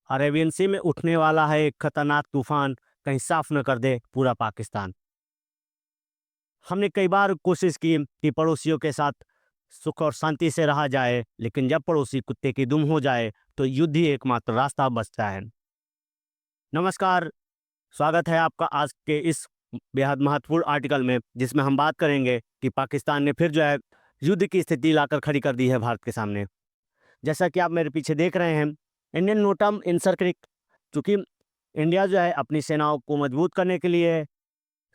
Arabian सी में उठने वाला है एक खतरनाक तूफान, कहीं साफ न कर दे पूरा पाकिस्तान। हमने कई बार कोशिश की कि पड़ोसियों के साथ सुख और शांति से रहा जाए, लेकिन जब पड़ोसी कुत्ते की दुम हो जाए तो युद्ध ही एकमात्र रास्ता बचता है। नमस्कार, स्वागत है आपका आज के इस बेहद महत्वपूर्ण आर्टिकल में, जिसमें हम बात करेंगे कि पाकिस्तान ने फिर जो है युद्ध की स्थिति लाकर खड़ी कर दी है भारत के सामने। जैसा कि आप मेरे पीछे देख रहे हैं, इंडियन नोटम इंसर्क्रिक, चूंकि इंडिया जो है अपनी सेनाओं को मजबूत करने के लिए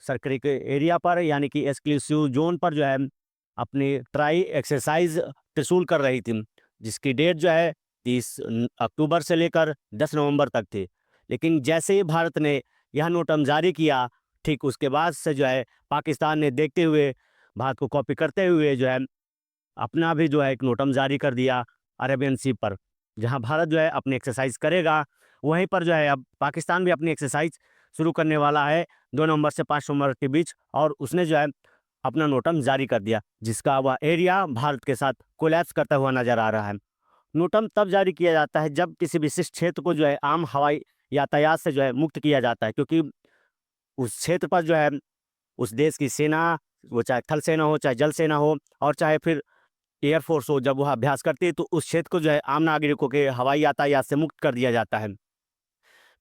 सर्करिक एरिया पर यानी कि एक्सक्लूसिव जोन पर जो है अपनी ट्राई एक्सरसाइज त्रिशूल कर रही थी, जिसकी डेट जो है 30 अक्टूबर से लेकर 10 नवंबर तक थी। लेकिन जैसे ही भारत ने यह नोटम जारी किया, ठीक उसके बाद से जो है पाकिस्तान ने देखते हुए, भारत को कॉपी करते हुए जो है अपना भी जो है एक नोटम जारी कर दिया अरेबियन सी पर, जहां भारत जो है अपनी एक्सरसाइज करेगा, वहीं पर जो है अब पाकिस्तान भी अपनी एक्सरसाइज शुरू करने वाला है 2 नवंबर से 5 नवंबर के बीच। और उसने जो है अपना नोटम जारी कर दिया, जिसका वह एरिया भारत के साथ कोलैप्स करता हुआ नजर आ रहा है। नोटम तब जारी किया जाता है जब किसी विशिष्ट क्षेत्र को जो है आम हवाई यातायात से जो है मुक्त किया जाता है, क्योंकि उस क्षेत्र पर जो है उस देश की सेना, वो चाहे थल सेना हो, चाहे जल सेना हो, और चाहे फिर एयरफोर्स हो, जब वह अभ्यास करती है तो उस क्षेत्र को जो है आम नागरिकों के हवाई यातायात से मुक्त कर दिया जाता है।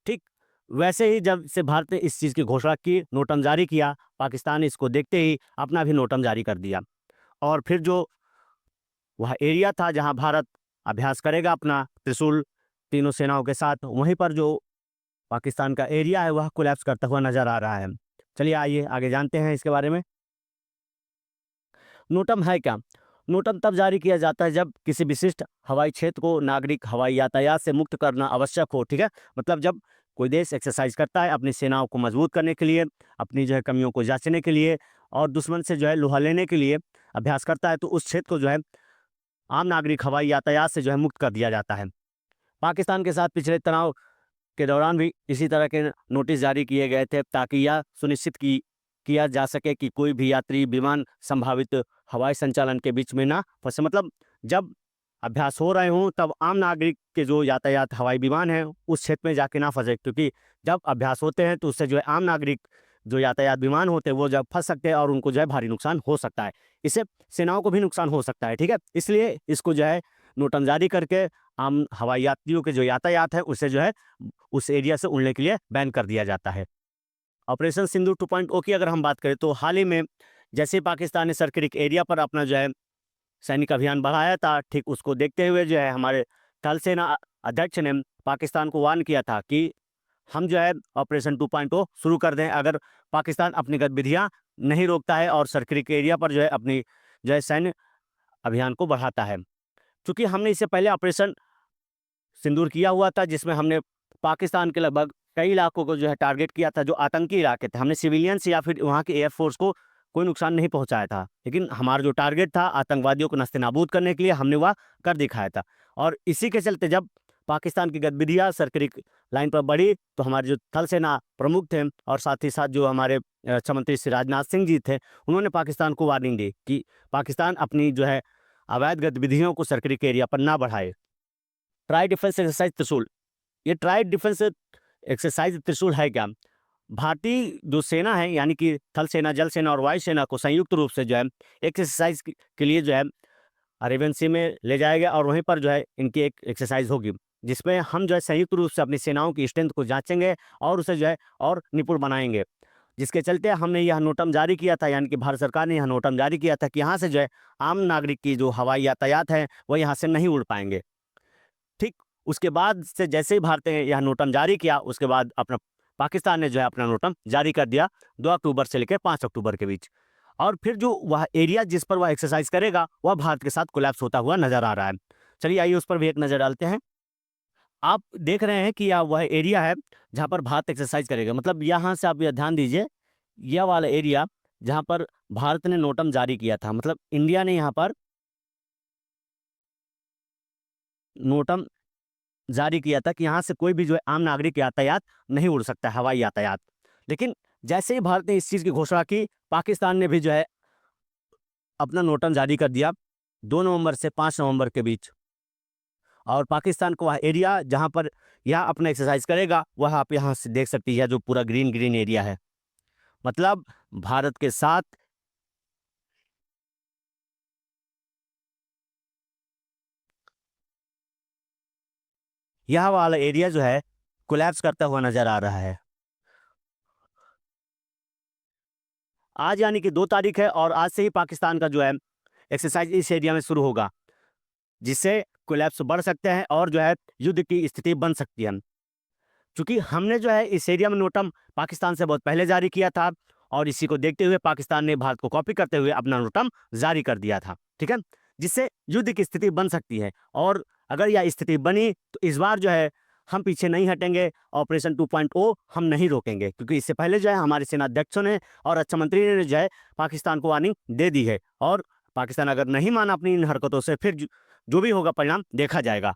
ठीक वैसे ही जब से भारत ने इस चीज़ की घोषणा की, नोटम जारी किया, पाकिस्तान ने इसको देखते ही अपना भी नोटम जारी कर दिया। और फिर जो वह एरिया था जहां भारत अभ्यास करेगा अपना त्रिशूल तीनों सेनाओं के साथ, वहीं पर जो पाकिस्तान का एरिया है वह कोलैप्स करता हुआ नजर आ रहा है। चलिए आइए आगे जानते हैं इसके बारे में। नोटम है क्या? नोटम तब जारी किया जाता है जब किसी विशिष्ट हवाई क्षेत्र को नागरिक हवाई यातायात से मुक्त करना आवश्यक हो। ठीक है, मतलब जब कोई देश एक्सरसाइज करता है अपनी सेनाओं को मजबूत करने के लिए, अपनी जो है कमियों को जांचने के लिए, और दुश्मन से जो है लोहा लेने के लिए अभ्यास करता है, तो उस क्षेत्र को जो है आम नागरिक हवाई यातायात से जो है मुक्त कर दिया जाता है। पाकिस्तान के साथ पिछले तनाव के दौरान भी इसी तरह के नोटिस जारी किए गए थे, ताकि यह सुनिश्चित किया जा सके कि कोई भी यात्री विमान संभावित हवाई संचालन के बीच में ना फंसे। मतलब जब अभ्यास हो रहे हों तब आम नागरिक के जो यातायात हवाई विमान है उस क्षेत्र में जाके ना फंसे, क्योंकि जब अभ्यास होते हैं तो उससे जो है आम नागरिक जो यातायात विमान होते हैं वो जब फंस सकते हैं और उनको जो है भारी नुकसान हो सकता है। इससे सेनाओं को भी नुकसान हो सकता है। ठीक है, इसलिए इसको जो है नोटम जारी करके आम हवाई यात्रियों के जो यातायात है उसे जो है उस एरिया से उड़ने के लिए बैन कर दिया जाता है। ऑपरेशन सिंदूर 2.0 की अगर हम बात करें तो हाल ही में जैसे ही पाकिस्तान ने सर्करिक एरिया पर अपना जो है सैनिक अभियान बढ़ाया था, ठीक उसको देखते हुए जो है हमारे थल सेना अध्यक्ष ने पाकिस्तान को वार्न किया था कि हम जो है ऑपरेशन 2.0 शुरू कर दें अगर पाकिस्तान अपनी गतिविधियां नहीं रोकता है और सर्करिक एरिया पर जो है अपनी जो है सैन्य अभियान को बढ़ाता है। क्योंकि हमने इससे पहले ऑपरेशन सिंदूर किया हुआ था, जिसमें हमने पाकिस्तान के लगभग कई इलाकों को जो है टारगेट किया था जो आतंकी इलाके थे। हमने सिविलियंस या फिर वहाँ के एयरफोर्स को कोई नुकसान नहीं पहुंचाया था, लेकिन हमारा जो टारगेट था आतंकवादियों को नस्ते-नाबूद करने के लिए, हमने वह कर दिखाया था। और इसी के चलते जब पाकिस्तान की गतिविधियां सर्करिक लाइन पर बढ़ी, तो हमारे जो थल सेना प्रमुख थे और साथ ही साथ जो हमारे रक्षा मंत्री श्री राजनाथ सिंह जी थे, उन्होंने पाकिस्तान को वार्निंग दी कि पाकिस्तान अपनी जो है अवैध गतिविधियों को सर्करिक एरिया पर ना बढ़ाए। ट्राई डिफेंस एक्सरसाइज त्रिशूल, ये ट्राई डिफेंस एक्सरसाइज त्रिशूल है क्या? भारतीय जो सेना है यानी कि थल सेना, जल सेना और वायु सेना को संयुक्त रूप से जो है एक्सरसाइज के लिए जो है अरेबियन सी में ले जाया गया, और वहीं पर जो है इनकी एक एक्सरसाइज होगी, जिसमें हम जो है संयुक्त रूप से अपनी सेनाओं की स्ट्रेंथ को जांचेंगे और उसे जो है और निपुण बनाएंगे। जिसके चलते हमने यह नोटम जारी किया था, यानी कि भारत सरकार ने यह नोटम जारी किया था कि यहाँ से जो है आम नागरिक की जो हवाई यातायात है वह यहाँ से नहीं उड़ पाएंगे। ठीक उसके बाद से जैसे ही भारत ने यह नोटम जारी किया, उसके बाद अपना पाकिस्तान ने जो है अपना नोटम जारी कर दिया 2 अक्टूबर से लेकर 5 अक्टूबर के बीच। और फिर जो वह एरिया जिस पर वह एक्सरसाइज करेगा वह भारत के साथ कोलैप्स होता हुआ नजर आ रहा है। चलिए आइए उस पर भी एक नज़र डालते हैं। आप देख रहे हैं कि यह वह एरिया है जहाँ पर भारत एक्सरसाइज करेगा, मतलब यहाँ से आप यह ध्यान दीजिए, यह वाला एरिया जहाँ पर भारत ने नोटम जारी किया था, मतलब इंडिया ने यहाँ पर नोटम जारी किया था कि यहाँ से कोई भी जो है आम नागरिक यातायात नहीं उड़ सकता है, हवाई यातायात। लेकिन जैसे ही भारत ने इस चीज़ की घोषणा की, पाकिस्तान ने भी जो है अपना नोटम जारी कर दिया 2 नवंबर से 5 नवंबर के बीच। और पाकिस्तान को वह एरिया जहाँ पर यह अपना एक्सरसाइज करेगा वह आप यहाँ से देख सकती है, जो पूरा ग्रीन ग्रीन एरिया है। मतलब भारत के साथ यह वाला एरिया जो है कोलैप्स करता हुआ नजर आ रहा है। आज यानी कि 2 तारीख है और आज से ही पाकिस्तान का जो है एक्सरसाइज इस एरिया में शुरू होगा, जिससे कोलैप्स बढ़ सकते हैं और जो है युद्ध की स्थिति बन सकती है। क्योंकि हमने जो है इस एरिया में नोटम पाकिस्तान से बहुत पहले जारी किया था और इसी को देखते हुए पाकिस्तान ने भारत को कॉपी करते हुए अपना नोटम जारी कर दिया था, ठीक है, जिससे युद्ध की स्थिति बन सकती है। और अगर यह स्थिति बनी तो इस बार जो है हम पीछे नहीं हटेंगे, ऑपरेशन 2.0 हम नहीं रोकेंगे, क्योंकि इससे पहले जो है हमारे सेनाध्यक्षों ने और रक्षा मंत्री ने जो है पाकिस्तान को वार्निंग दे दी है। और पाकिस्तान अगर नहीं माना अपनी इन हरकतों से, फिर जो भी होगा परिणाम देखा जाएगा।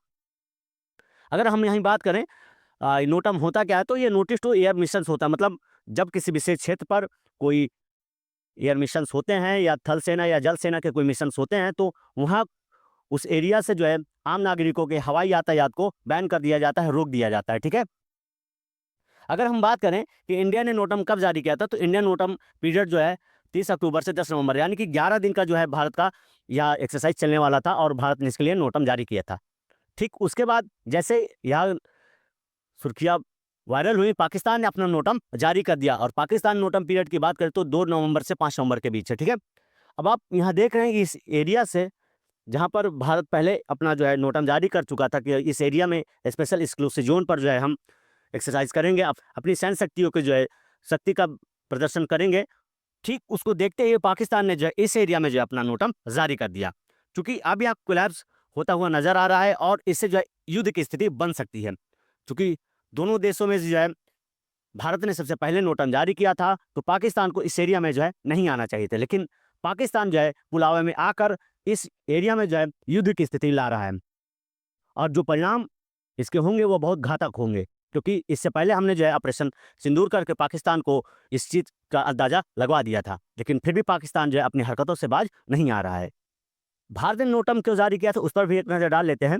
अगर हम यहीं बात करें नोटम होता क्या है, तो ये नोटिस टू एयर मिशंस होता है। मतलब जब किसी विशेष क्षेत्र पर कोई एयर मिशंस होते हैं या थल सेना या जल सेना के कोई मिशंस होते हैं, तो वहाँ उस एरिया से जो है आम नागरिकों के हवाई यातायात को बैन कर दिया जाता है, रोक दिया जाता है, ठीक है। अगर हम बात करें कि इंडिया ने नोटम कब जारी किया था, तो इंडियन नोटम पीरियड जो है 30 अक्टूबर से 10 नवंबर, यानी कि 11 दिन का जो है भारत का यह एक्सरसाइज चलने वाला था और भारत ने इसके लिए नोटम जारी किया था। ठीक उसके बाद जैसे यह सुर्खियाँ वायरल हुई, पाकिस्तान ने अपना नोटम जारी कर दिया। और पाकिस्तान नोटम पीरियड की बात करें तो 2 नवंबर से 5 नवंबर के बीच है, ठीक है। अब आप यहाँ देख रहे हैं कि इस एरिया से जहाँ पर भारत पहले अपना जो है नोटम जारी कर चुका था कि इस एरिया में स्पेशल एक्सक्लूसिव जोन पर जो है हम एक्सरसाइज करेंगे, अपनी सैन्य शक्तियों के जो है शक्ति का प्रदर्शन करेंगे। ठीक उसको देखते हुए पाकिस्तान ने जो है इस एरिया में जो है अपना नोटम जारी कर दिया, क्योंकि अब यह कोलैप्स होता हुआ नजर आ रहा है और इससे जो है युद्ध की स्थिति बन सकती है। क्योंकि दोनों देशों में जो है भारत ने सबसे पहले नोटम जारी किया था, तो पाकिस्तान को इस एरिया में जो है नहीं आना चाहिए था, लेकिन पाकिस्तान जो है पुलावे में आकर इस एरिया में जो है युद्ध की स्थिति ला रहा है। और जो परिणाम इसके होंगे वो बहुत घातक होंगे, क्योंकि इससे पहले हमने जो है ऑपरेशन सिंदूर करके पाकिस्तान को इस चीज़ का अंदाजा लगवा दिया था, लेकिन फिर भी पाकिस्तान जो है अपनी हरकतों से बाज नहीं आ रहा है। भारत ने नोटम क्यों जारी किया था उस पर भी एक नज़र डाल लेते हैं।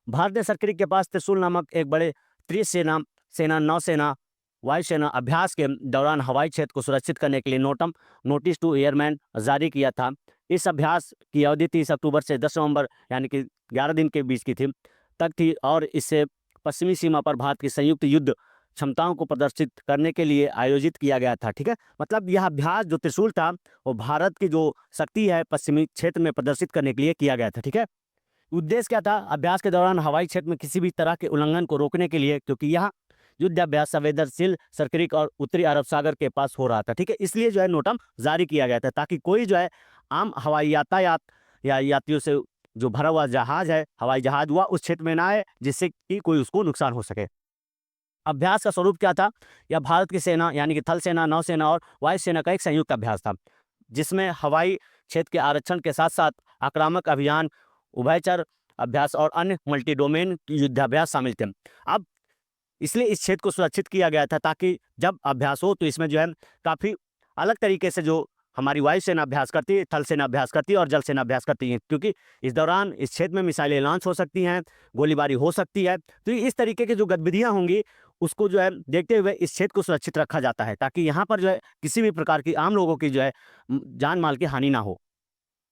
भारत ने सरकारी के पास त्रिशूल नामक एक बड़े त्रिसेना सेना नौसेना वायुसेना अभ्यास के दौरान हवाई क्षेत्र को सुरक्षित करने के लिए नोटम नोटिस टू एयरमैन जारी किया था। इस अभ्यास की अवधि 30 अक्टूबर से 10 नवंबर यानी कि 11 दिन के बीच की थी तक थी और इससे पश्चिमी सीमा पर भारत की संयुक्त युद्ध क्षमताओं को प्रदर्शित करने के लिए आयोजित किया गया था, ठीक है। मतलब यह अभ्यास जो त्रिशूल था वो भारत की जो शक्ति है पश्चिमी क्षेत्र में प्रदर्शित करने के लिए किया गया था, ठीक है। उद्देश्य क्या था अभ्यास के दौरान हवाई क्षेत्र में किसी भी तरह के उल्लंघन को रोकने के लिए, क्योंकि यह युद्धाभ्यास संवेदनशील सर्किक और उत्तरी अरब सागर के पास हो रहा था, ठीक है। इसलिए जो है नोटम जारी किया गया था ताकि कोई जो है आम हवाई यातायात या यात्रियों से जो भरा हुआ जहाज है हवाई जहाज हुआ उस क्षेत्र में ना आए, जिससे कि कोई उसको नुकसान हो सके। अभ्यास का स्वरूप क्या था, यह भारत की सेना यानी कि थल सेना नौसेना और वायुसेना का एक संयुक्त अभ्यास था, जिसमें हवाई क्षेत्र के आरक्षण के साथ साथ आक्रामक अभियान, उभयचर अभ्यास और अन्य मल्टी डोमेन युद्धाभ्यास शामिल थे। अब इसलिए इस क्षेत्र को सुरक्षित किया गया था ताकि जब अभ्यास हो तो इसमें जो है काफ़ी अलग तरीके से जो हमारी वायुसेना अभ्यास करती है, थल सेना अभ्यास करती है और जल सेना अभ्यास करती है, क्योंकि इस दौरान इस क्षेत्र में मिसाइलें लॉन्च हो सकती हैं, गोलीबारी हो सकती है। तो इस तरीके की जो गतिविधियां होंगी उसको जो है देखते हुए इस क्षेत्र को सुरक्षित रखा जाता है ताकि यहाँ पर जो है किसी भी प्रकार की आम लोगों की जो है जान माल की हानि ना हो।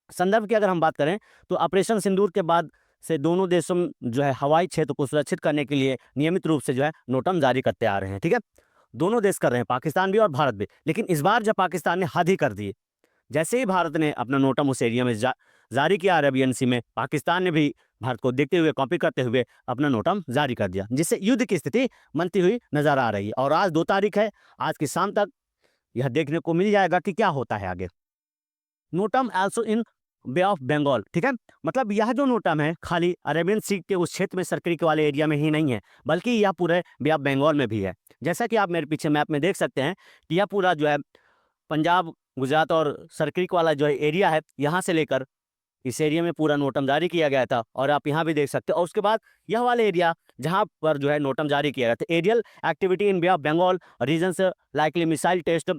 संदर्भ की अगर हम बात करें तो ऑपरेशन सिंदूर के बाद से दोनों देशों में जो है हवाई क्षेत्र को सुरक्षित करने के लिए नियमित रूप से जो है नोटम जारी करते आ रहे हैं, ठीक है। दोनों देश कर रहे हैं, पाकिस्तान भी और भारत भी। लेकिन इस बार जब पाकिस्तान ने हद ही कर दी, जैसे ही भारत ने अपना नोटम उस एरिया में जारी किया अरेबियन सी में, पाकिस्तान ने भी भारत को देखते हुए कॉपी करते हुए अपना नोटम जारी कर दिया, जिससे युद्ध की स्थिति बनती हुई नजर आ रही है। और आज 2 तारीख है, आज की शाम तक यह देखने को मिल जाएगा कि क्या होता है आगे। NOTAM also in Bay of Bengal, ठीक है। मतलब यह जो नोटम है खाली अरेबियन सी के उस क्षेत्र में सर्करिक वाले एरिया में ही नहीं है, बल्कि यह पूरे बे ऑफ बंगाल में भी है। जैसा कि आप मेरे पीछे मैप में देख सकते हैं कि यह पूरा जो है पंजाब गुजरात और सर्करिक वाला जो है एरिया है, यहाँ से लेकर इस एरिया में पूरा नोटम जारी किया गया था और आप यहाँ भी देख सकते हो। और उसके बाद यह वाला एरिया जहाँ पर जो है नोटम जारी किया गया था, aerial activity in Bay of Bengal region से लाइकली मिसाइल टेस्ट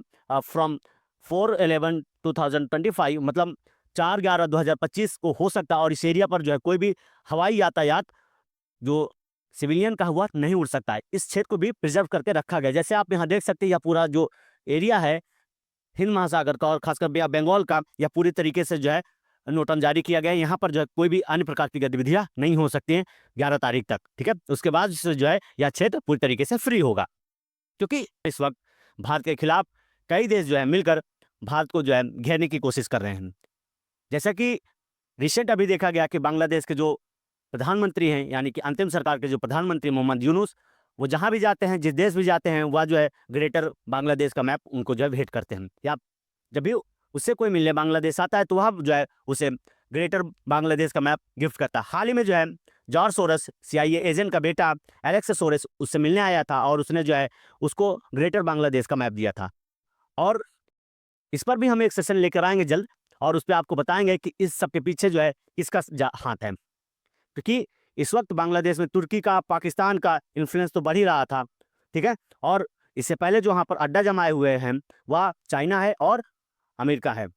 फ्रॉम 4/11/2025, मतलब 4/11/2025 को हो सकता है और इस एरिया पर जो है कोई भी हवाई यातायात जो सिविलियन का हुआ नहीं उड़ सकता है। इस क्षेत्र को भी प्रिजर्व करके रखा गया। जैसे आप यहाँ देख सकते हैं, यह पूरा जो एरिया है हिंद महासागर का और खासकर बंगाल का, यह पूरी तरीके से जो है नोटन जारी किया गया है। यहाँ पर जो है कोई भी अन्य प्रकार की गतिविधियां नहीं हो सकती हैं 11 तारीख तक, ठीक है। उसके बाद से जो है यह क्षेत्र पूरी तरीके से फ्री होगा, क्योंकि इस वक्त भारत के खिलाफ कई देश जो है मिलकर भारत को जो है घेरने की कोशिश कर रहे हैं। जैसा कि रिसेंट अभी देखा गया कि बांग्लादेश के जो प्रधानमंत्री हैं, यानी कि अंतिम सरकार के जो प्रधानमंत्री मोहम्मद यूनुस, वो जहाँ भी जाते हैं, जिस देश भी जाते हैं, वह जो है ग्रेटर बांग्लादेश का मैप उनको जो है भेंट करते हैं। या जब भी उससे कोई मिलने बांग्लादेश आता है तो वह जो है उसे ग्रेटर बांग्लादेश का मैप गिफ्ट करता है। हाल ही में जो है जॉर्ज सोरस, CIA एजेंट का बेटा एलेक्स सोरस उससे मिलने आया था और उसने जो है उसको ग्रेटर बांग्लादेश का मैप दिया था। और इस पर भी हम एक सेशन लेकर आएंगे जल्द, और उस पर आपको बताएंगे कि इस सब के पीछे जो है किसका हाथ है। क्योंकि इस वक्त बांग्लादेश में तुर्की का, पाकिस्तान का इन्फ्लुएंस तो बढ़ ही रहा था, ठीक है। और इससे पहले जो वहाँ पर अड्डा जमाए हुए हैं वह चाइना है और अमेरिका है।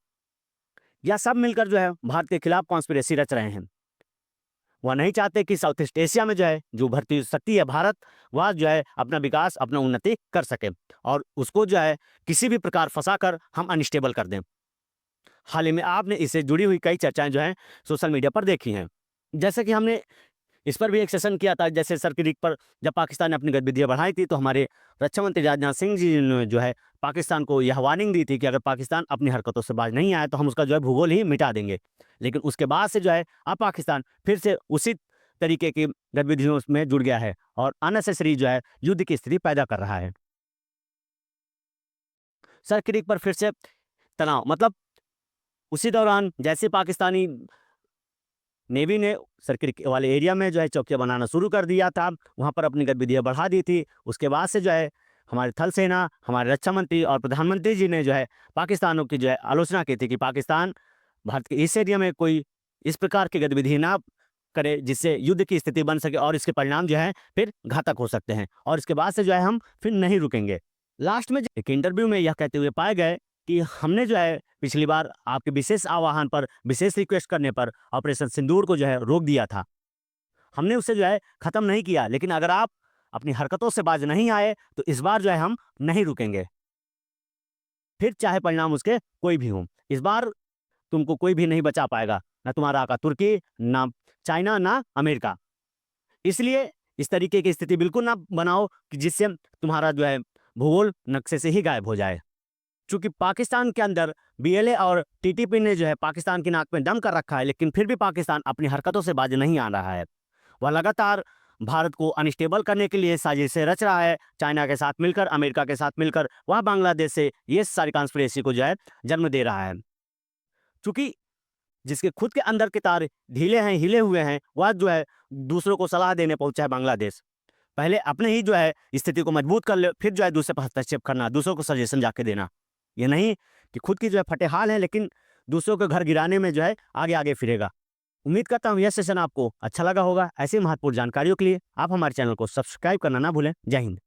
यह सब मिलकर जो है भारत के खिलाफ कॉन्स्पिरेसी रच रहे हैं। वह नहीं चाहते कि साउथ ईस्ट एशिया में जो है जो उभरती शक्ति है भारत, वह जो है अपना विकास, अपना उन्नति कर सके और उसको जो है किसी भी प्रकार फंसाकर हम अनस्टेबल कर दें। हाल ही में आपने इससे जुड़ी हुई कई चर्चाएं जो हैं सोशल मीडिया पर देखी हैं। जैसे कि हमने इस पर भी एक सेशन किया था। जैसे सर्किट पर जब पाकिस्तान ने अपनी गतिविधियां बढ़ाई थी तो हमारे रक्षा मंत्री राजनाथ सिंह जी ने जो है पाकिस्तान को यह वार्निंग दी थी कि अगर पाकिस्तान अपनी हरकतों से बाज नहीं आया तो हम उसका जो है भूगोल ही मिटा देंगे। लेकिन उसके बाद से जो है अब पाकिस्तान फिर से उसी तरीके की गतिविधियों में जुड़ गया है और अननेसेसरी जो है युद्ध की स्थिति पैदा कर रहा है। सर्किट पर फिर से तनाव, मतलब उसी दौरान जैसे पाकिस्तानी नेवी ने सर्किट वाले एरिया में जो है चौकियां बनाना शुरू कर दिया था, वहाँ पर अपनी गतिविधियां बढ़ा दी थी। उसके बाद से जो है हमारे थल सेना, हमारे रक्षा मंत्री और प्रधानमंत्री जी ने जो है पाकिस्तानों की जो है आलोचना की थी कि पाकिस्तान भारत के इस एरिया में कोई इस प्रकार की गतिविधि ना करे जिससे युद्ध की स्थिति बन सके और इसके परिणाम जो है फिर घातक हो सकते हैं, और इसके बाद से जो है हम फिर नहीं रुकेंगे। लास्ट में एक इंटरव्यू में यह कहते हुए पाए गए कि हमने जो है पिछली बार आपके विशेष आह्वान पर, विशेष रिक्वेस्ट करने पर ऑपरेशन सिंदूर को जो है रोक दिया था। हमने उसे जो है खत्म नहीं किया, लेकिन अगर आप अपनी हरकतों से बाज नहीं आए तो इस बार जो है हम नहीं रुकेंगे, फिर चाहे परिणाम उसके कोई भी हो। इस बार तुमको कोई भी नहीं बचा पाएगा, ना तुम्हारा आका तुर्की, ना चाइना, ना अमेरिका। इसलिए इस तरीके की स्थिति बिल्कुल ना बनाओ कि जिससे तुम्हारा जो है भूगोल नक्शे से ही गायब हो जाए। चूंकि पाकिस्तान के अंदर BLA और TTP ने जो है पाकिस्तान की नाक में दम कर रखा है, लेकिन फिर भी पाकिस्तान अपनी हरकतों से बाज नहीं आ रहा है। वह लगातार भारत को अनस्टेबल करने के लिए साजिशें रच रहा है। चाइना के साथ मिलकर, अमेरिका के साथ मिलकर वह बांग्लादेश से ये सारी कॉन्स्पिरेसी को जो है जन्म दे रहा है। चूंकि जिसके खुद के अंदर के तार ढीले हैं, हिले हुए हैं, वह जो है दूसरों को सलाह देने पहुंचा है बांग्लादेश। पहले अपने ही जो है स्थिति को मजबूत कर ले, फिर जो है दूसरे पर हस्तक्षेप करना, दूसरों को सजेशन जाके देना। ये नहीं कि खुद की जो है फटे हाल है लेकिन दूसरों के घर गिराने में जो है आगे आगे फिरेगा। उम्मीद करता हूँ यह सेशन आपको अच्छा लगा होगा। ऐसी महत्वपूर्ण जानकारियों के लिए आप हमारे चैनल को सब्सक्राइब करना ना भूलें। जय हिंद।